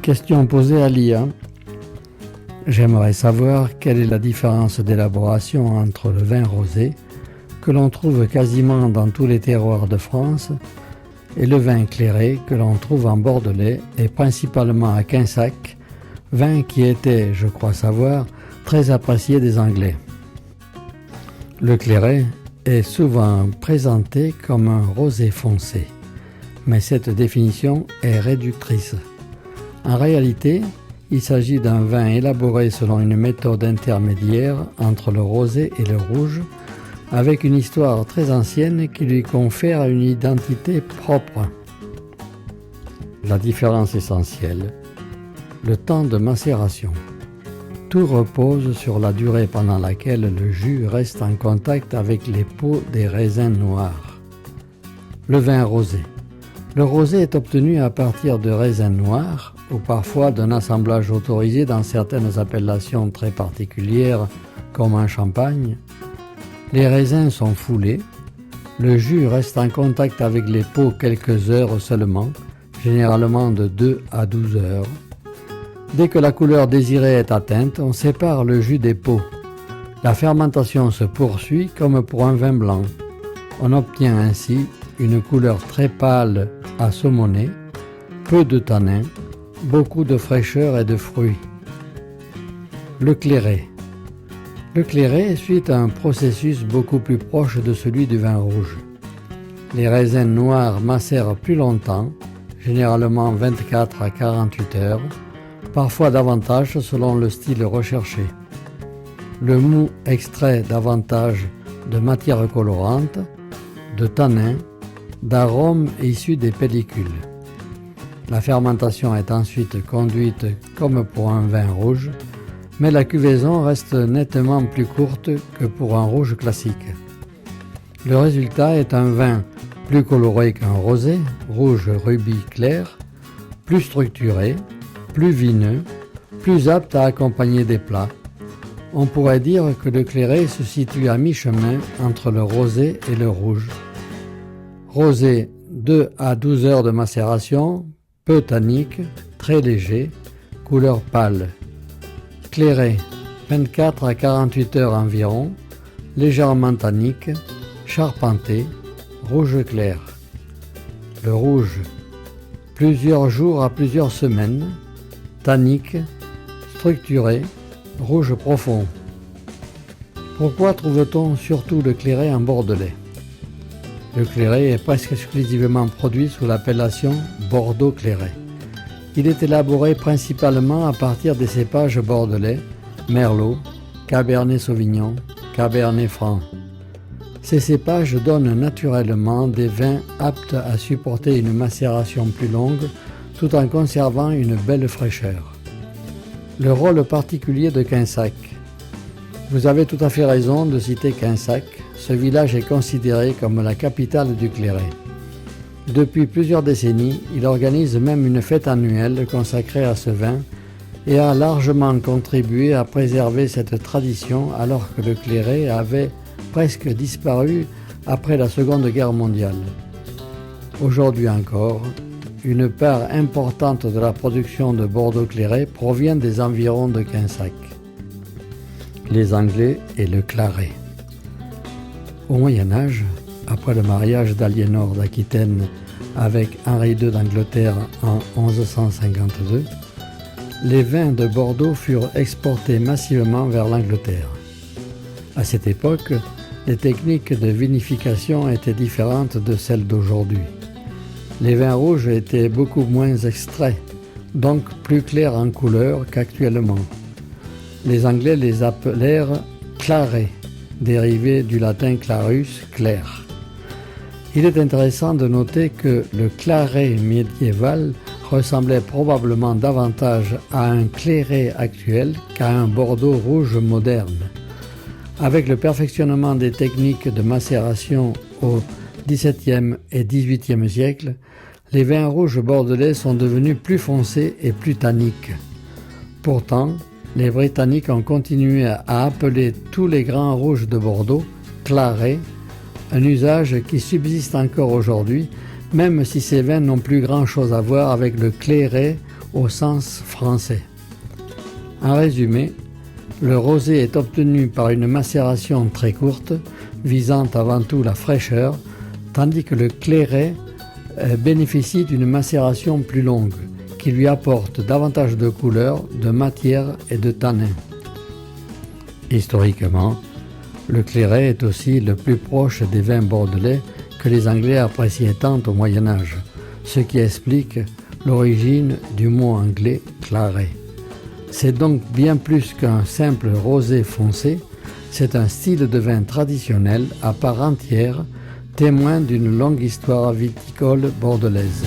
Question posée à l'IA. J'aimerais savoir quelle est la différence d'élaboration entre le vin rosé, que l'on trouve quasiment dans tous les terroirs de France, et le vin clairé que l'on trouve en Bordelais et principalement à Quinsac, vin qui était, je crois savoir, très apprécié des Anglais. Le clairet est souvent présenté comme un rosé foncé, mais cette définition est réductrice. En réalité, il s'agit d'un vin élaboré selon une méthode intermédiaire entre le rosé et le rouge, avec une histoire très ancienne qui lui confère une identité propre. La différence essentielle, le temps de macération. Tout repose sur la durée pendant laquelle le jus reste en contact avec les peaux des raisins noirs. Le vin rosé. Le rosé est obtenu à partir de raisins noirs ou parfois d'un assemblage autorisé dans certaines appellations très particulières comme en Champagne. Les raisins sont foulés, le jus reste en contact avec les peaux quelques heures seulement, généralement de 2 à 12 heures. Dès que la couleur désirée est atteinte, on sépare le jus des peaux. La fermentation se poursuit comme pour un vin blanc. On obtient ainsi une couleur très pâle à saumonée, peu de tanin, beaucoup de fraîcheur et de fruits. Le clairet. Le clairet suit un processus beaucoup plus proche de celui du vin rouge. Les raisins noirs macèrent plus longtemps, généralement 24 à 48 heures, parfois davantage selon le style recherché. Le mou extrait davantage de matières colorantes, de tanins, d'arômes issus des pellicules. La fermentation est ensuite conduite comme pour un vin rouge, mais la cuvaison reste nettement plus courte que pour un rouge classique. Le résultat est un vin plus coloré qu'un rosé, rouge rubis clair, plus structuré, plus vineux, plus apte à accompagner des plats. On pourrait dire que le clairet se situe à mi-chemin entre le rosé et le rouge. Rosé, 2 à 12 heures de macération, peu tannique, très léger, couleur pâle. Clairet, 24 à 48 heures environ, légèrement tannique, charpenté, rouge clair. Le rouge, plusieurs jours à plusieurs semaines, tannique, structuré, rouge profond. Pourquoi trouve-t-on surtout le clairet en Bordelais? Le clairet est presque exclusivement produit sous l'appellation Bordeaux clairet. Il est élaboré principalement à partir des cépages bordelais, Merlot, Cabernet Sauvignon, Cabernet Franc. Ces cépages donnent naturellement des vins aptes à supporter une macération plus longue tout en conservant une belle fraîcheur. Le rôle particulier de Quinsac. Vous avez tout à fait raison de citer Quinsac. Ce village est considéré comme la capitale du clairet. Depuis plusieurs décennies, il organise même une fête annuelle consacrée à ce vin et a largement contribué à préserver cette tradition alors que le clairet avait presque disparu après la Seconde Guerre mondiale. Aujourd'hui encore, une part importante de la production de Bordeaux clairet provient des environs de Quinsac. Les Anglais et le claret. Au Moyen-Âge, après le mariage d'Aliénor d'Aquitaine avec Henri II d'Angleterre en 1152, les vins de Bordeaux furent exportés massivement vers l'Angleterre. À cette époque, les techniques de vinification étaient différentes de celles d'aujourd'hui. Les vins rouges étaient beaucoup moins extraits, donc plus clairs en couleur qu'actuellement. Les Anglais les appelèrent clarets, dérivé du latin clarus, clair. Il est intéressant de noter que le claret médiéval ressemblait probablement davantage à un clairet actuel qu'à un Bordeaux rouge moderne. Avec le perfectionnement des techniques de macération au XVIIe et XVIIIe siècle, les vins rouges bordelais sont devenus plus foncés et plus tanniques. Pourtant, les Britanniques ont continué à appeler tous les grands rouges de Bordeaux clarets, un usage qui subsiste encore aujourd'hui, même si ces vins n'ont plus grand-chose à voir avec le clairet au sens français. En résumé, le rosé est obtenu par une macération très courte, visant avant tout la fraîcheur, tandis que le clairet bénéficie d'une macération plus longue, qui lui apporte davantage de couleur, de matière et de tanin. Historiquement, le clairet est aussi le plus proche des vins bordelais que les Anglais appréciaient tant au Moyen-Âge, ce qui explique l'origine du mot anglais claret. C'est donc bien plus qu'un simple rosé foncé, c'est un style de vin traditionnel à part entière, témoin d'une longue histoire viticole bordelaise.